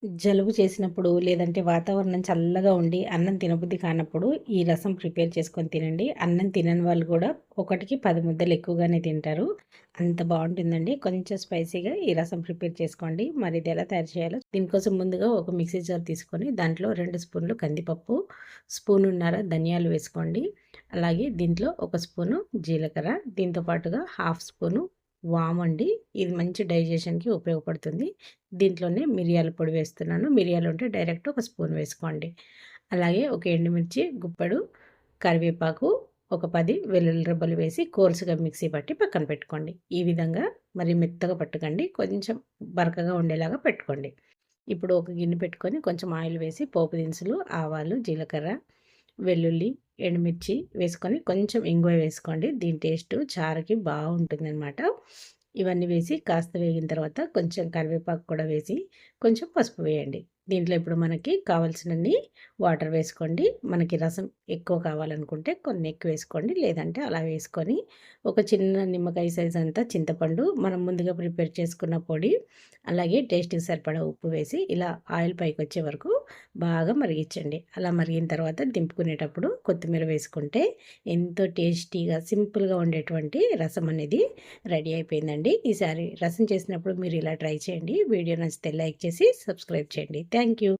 జలుబు చేసినప్పుడు లేదంటే వాతావరణం చల్లగా ఉండి అన్నం తినబుద్ధి కానప్పుడు ఈ రసం ప్రిపేర్ చేసుకొని తినండి. అన్నం తినని వాళ్ళు కూడా ఒకటికి 10 ముద్దలు ఎక్కువగానే తింటారు. అంత బావుంటుందండి. కొంచెం స్పైసీగా ఈ రసం ప్రిపేర్ చేసుకోండి. మరి ఇది ఎలా తయారు చేయాలో దీనికోసం ముందుగా ఒక మిక్సీ జార్ తీసుకొని దాంట్లో 2 స్పూన్లు కందిపప్పు, స్పూనున్నర ధనియాలు వేసుకోండి. అలాగే దీంట్లో ఒక స్పూను జీలకర్ర, దీంతో పాటుగా హాఫ్ స్పూను వామండి. ఇది మంచి డైజెషన్‌కి ఉపయోగపడుతుంది. దీంట్లోనే మిరియాల పొడి వేస్తున్నాను. మిరియాలు ఉంటే డైరెక్ట్ ఒక స్పూన్ వేసుకోండి. అలాగే ఒక ఎండుమిర్చి గుప్పెడు, కరివేపాకు ఒక 10 వెల్లుల్లి రెబ్బలు వేసి కోర్సుగా మిక్సీ పట్టి పక్కన పెట్టుకోండి. ఈ విధంగా మరి మెత్తగా పట్టకండి. కొంచెం బరకగా ఉండేలాగా పెట్టుకోండి. ఇప్పుడు ఒక గిన్నె పెట్టుకొని కొంచెం ఆయిల్ వేసి పోపు దినుసులు, ఆవాలు, జీలకర్ర, వెల్లుల్లి, ఎండుమిర్చి వేసుకొని కొంచెం ఇంగువ వేసుకోండి. దీని టేస్టు చారుకి బావుంటుందనమాట. ఇవన్నీ వేసి కాస్త వేగిన తర్వాత కొంచెం కరివేపాకు కూడా వేసి కొంచెం పసుపు వేయండి. దీంట్లో ఇప్పుడు మనకి కావాల్సినన్ని వాటర్ వేసుకోండి. మనకి రసం ఎక్కువ కావాలనుకుంటే కొన్ని ఎక్కువ వేసుకోండి. లేదంటే అలా వేసుకొని ఒక చిన్న నిమ్మకాయ సైజ్ అంతా చింతపండు, మనం ముందుగా ప్రిపేర్ చేసుకున్న పొడి, అలాగే టేస్ట్‌కి సరిపడా ఉప్పు వేసి ఇలా ఆయిల్ పైకొచ్చే వరకు బాగా మరిగించండి. అలా మరిగిన తర్వాత దింపుకునేటప్పుడు కొత్తిమీర వేసుకుంటే ఎంతో టేస్టీగా, సింపుల్‌గా ఉండేటువంటి రసం అనేది రెడీ అయిపోయిందండి. ఈసారి రసం చేసినప్పుడు మీరు ఇలా ట్రై చేయండి. వీడియో నచ్చితే లైక్ చేసి సబ్స్క్రైబ్ చేయండి. Thank you.